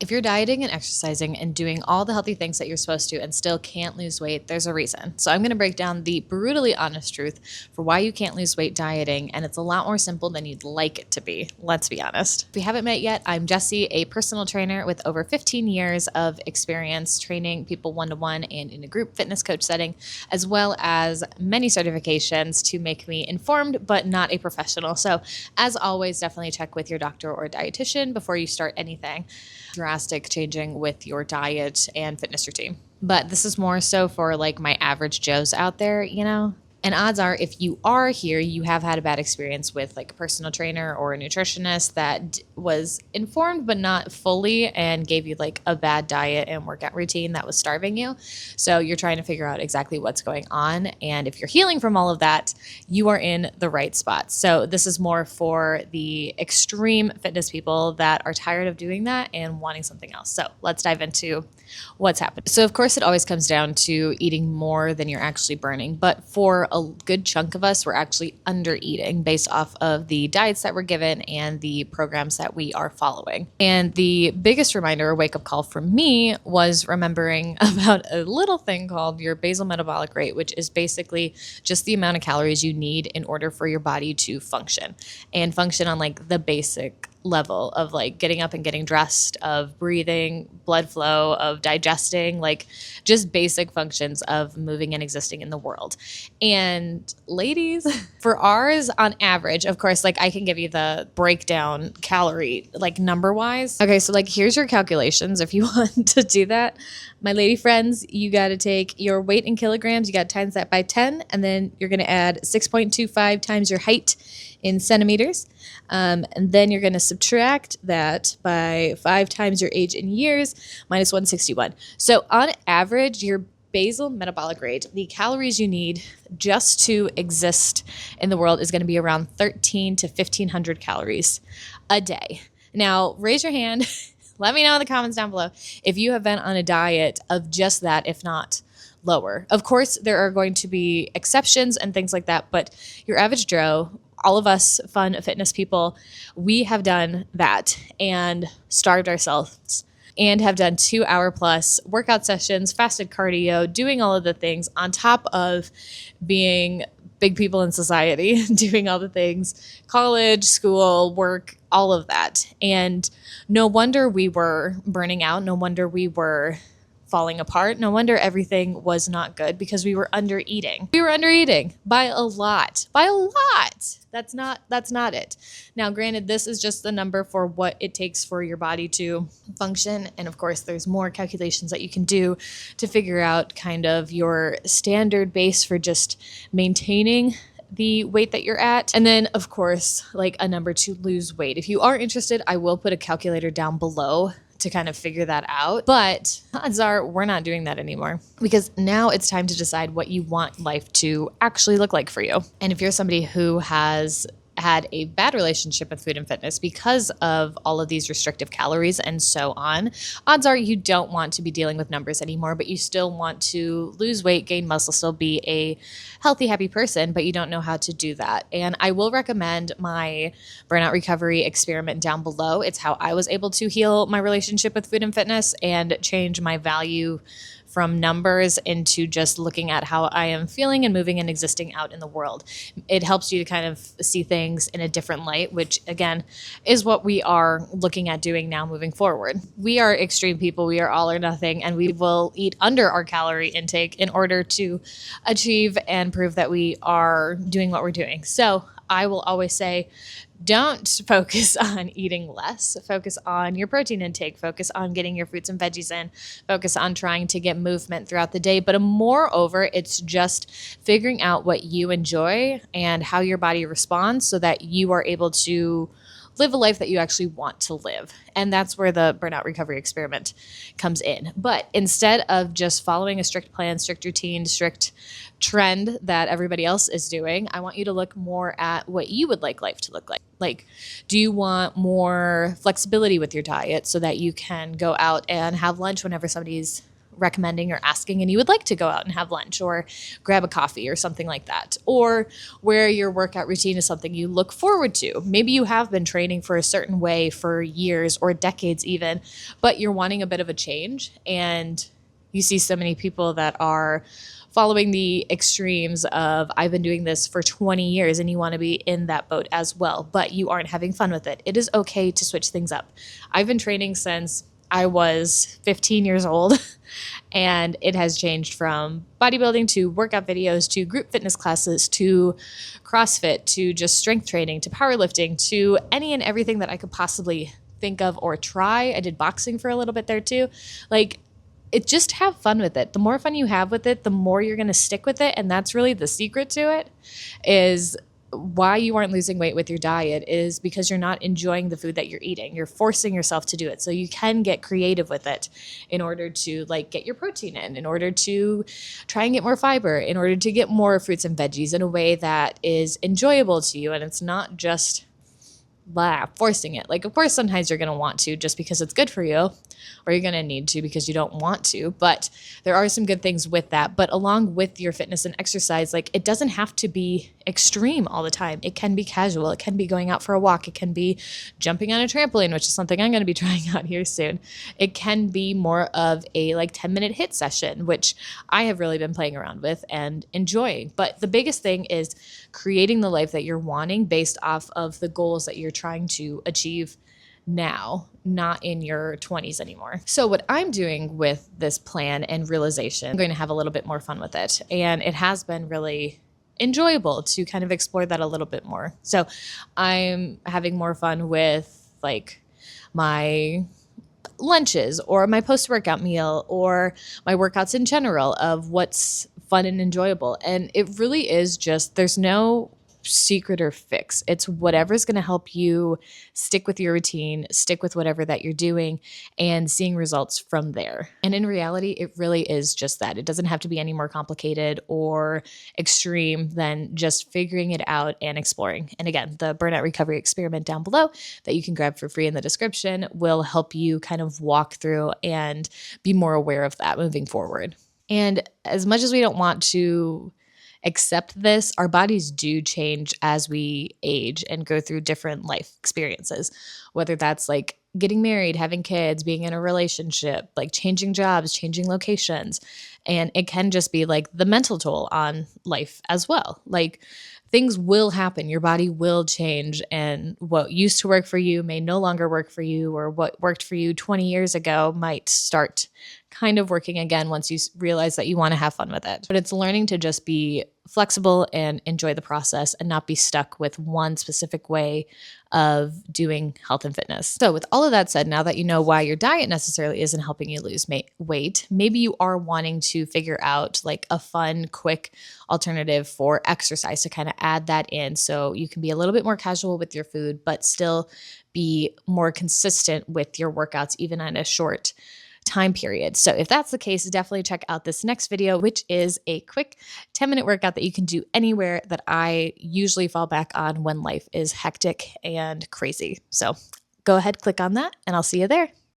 If you're dieting and exercising and doing all the healthy things that you're supposed to and still can't lose weight, there's a reason. So I'm going to break down the brutally honest truth for why you can't lose weight dieting, and it's a lot more simple than you'd like it to be. Let's be honest. If you haven't met yet, I'm Jessie, a personal trainer with over 15 years of experience training people one-to-one and in a group fitness coach setting, as well as many certifications to make me informed but not a professional. So as always, definitely check with your doctor or dietitian before you start anything drastic changing with your diet and fitness routine. But this is more so for like my average Joes out there, you know? And odds are, if you are here, you have had a bad experience with like a personal trainer or a nutritionist that was informed but not fully and gave you like a bad diet and workout routine that was starving you. So you're trying to figure out exactly what's going on. And if you're healing from all of that, you are in the right spot. So this is more for the extreme fitness people that are tired of doing that and wanting something else. So let's dive into what's happened. So of course, it always comes down to eating more than you're actually burning. But for a good chunk of us, we're actually under eating based off of the diets that we're given and the programs that we are following. And the biggest reminder or wake up call for me was remembering about a little thing called your basal metabolic rate, which is basically just the amount of calories you need in order for your body to function and function on like the basic level of like getting up and getting dressed, of breathing, blood flow, of digesting, like just basic functions of moving and existing in the world. And ladies, for ours on average, of course, like I can give you the breakdown calorie, like number wise. Okay, so like here's your calculations if you want to do that. My lady friends, you got to take your weight in kilograms, you got to times that by 10, and then you're going to add 6.25 times your height in centimeters. And then you're going to subtract that by 5 times your age in years minus 161. So on average, your basal metabolic rate, the calories you need just to exist in the world, is going to be around 13 to 1500 calories a day. Now, raise your hand. Let me know in the comments down below if you have been on a diet of just that, if not lower. Of course, there are going to be exceptions and things like that, but your average Joe, all of us fun fitness people, we have done that and starved ourselves and have done 2-hour plus workout sessions, fasted cardio, doing all of the things on top of being big people in society, doing all the things, college, school, work, all of that. And no wonder we were burning out. No wonder we were falling apart. No wonder everything was not good, because we were under eating. We were under eating by a lot. By a lot. That's not it. Now, granted, this is just the number for what it takes for your body to function. And of course, there's more calculations that you can do to figure out kind of your standard base for just maintaining the weight that you're at. And then of course, like a number to lose weight. If you are interested, I will put a calculator down below to kind of figure that out. But odds are we're not doing that anymore, because now it's time to decide what you want life to actually look like for you. And if you're somebody who has had a bad relationship with food and fitness because of all of these restrictive calories and so on, odds are you don't want to be dealing with numbers anymore, but you still want to lose weight, gain muscle, still be a healthy, happy person, but you don't know how to do that. And I will recommend my burnout recovery experiment down below. It's how I was able to heal my relationship with food and fitness and change my value from numbers into just looking at how I am feeling and moving and existing out in the world. It helps you to kind of see things in a different light, which again is what we are looking at doing now moving forward. We are extreme people. We are all or nothing, and we will eat under our calorie intake in order to achieve and prove that we are doing what we're doing. So I will always say, don't focus on eating less. Focus on your protein intake. Focus on getting your fruits and veggies in. Focus on trying to get movement throughout the day. But moreover, it's just figuring out what you enjoy and how your body responds so that you are able to live a life that you actually want to live. And that's where the burnout recovery experiment comes in. But instead of just following a strict plan, strict routine, strict trend that everybody else is doing, I want you to look more at what you would like life to look like. Like, do you want more flexibility with your diet so that you can go out and have lunch whenever somebody's recommending or asking and you would like to go out and have lunch or grab a coffee or something like that. Or where your workout routine is something you look forward to. Maybe you have been training for a certain way for years or decades even, but you're wanting a bit of a change, and you see so many people that are following the extremes of I've been doing this for 20 years and you want to be in that boat as well, but you aren't having fun with it. It is okay to switch things up. I've been training since I was 15 years old and it has changed from bodybuilding to workout videos to group fitness classes to CrossFit to just strength training to powerlifting to any and everything that I could possibly think of or try. I did boxing for a little bit there too. Like, just have fun with it. The more fun you have with it, the more you're going to stick with it. And that's really the secret to it, is why you aren't losing weight with your diet is because you're not enjoying the food that you're eating. You're forcing yourself to do it. So you can get creative with it in order to get your protein in order to try and get more fiber, in order to get more fruits and veggies in a way that is enjoyable to you. And it's not just forcing it. Of course, sometimes you're going to want to just because it's good for you, or you're going to need to because you don't want to. But there are some good things with that. But along with your fitness and exercise, it doesn't have to be extreme all the time. It can be casual. It can be going out for a walk. It can be jumping on a trampoline, which is something I'm going to be trying out here soon. It can be more of a 10-minute HIIT session, which I have really been playing around with and enjoying. But the biggest thing is creating the life that you're wanting based off of the goals that you're trying to achieve now, not in your 20s anymore. So what I'm doing with this plan and realization, I'm going to have a little bit more fun with it. And it has been really enjoyable to kind of explore that a little bit more. So I'm having more fun with my lunches or my post-workout meal or my workouts in general of what's fun and enjoyable. And it really is just, there's no secret or fix. It's whatever's going to help you stick with your routine, stick with whatever that you're doing, and seeing results from there. And in reality, it really is just that. It doesn't have to be any more complicated or extreme than just figuring it out and exploring. And again, the burnout recovery experiment down below that you can grab for free in the description will help you kind of walk through and be more aware of that moving forward. And as much as we don't want to accept this, our bodies do change as we age and go through different life experiences, whether that's getting married, having kids, being in a relationship, changing jobs, changing locations. And it can just be the mental toll on life as well. Things will happen. Your body will change, and what used to work for you may no longer work for you, or what worked for you 20 years ago might start kind of working again once you realize that you want to have fun with it. But it's learning to just be flexible and enjoy the process and not be stuck with one specific way of doing health and fitness. So with all of that said, now that you know why your diet necessarily isn't helping you lose weight, maybe you are wanting to figure out a fun, quick alternative for exercise to kind of add that in so you can be a little bit more casual with your food, but still be more consistent with your workouts, even in a short time period. So if that's the case, definitely check out this next video, which is a quick 10-minute workout that you can do anywhere that I usually fall back on when life is hectic and crazy. So go ahead, click on that, and I'll see you there.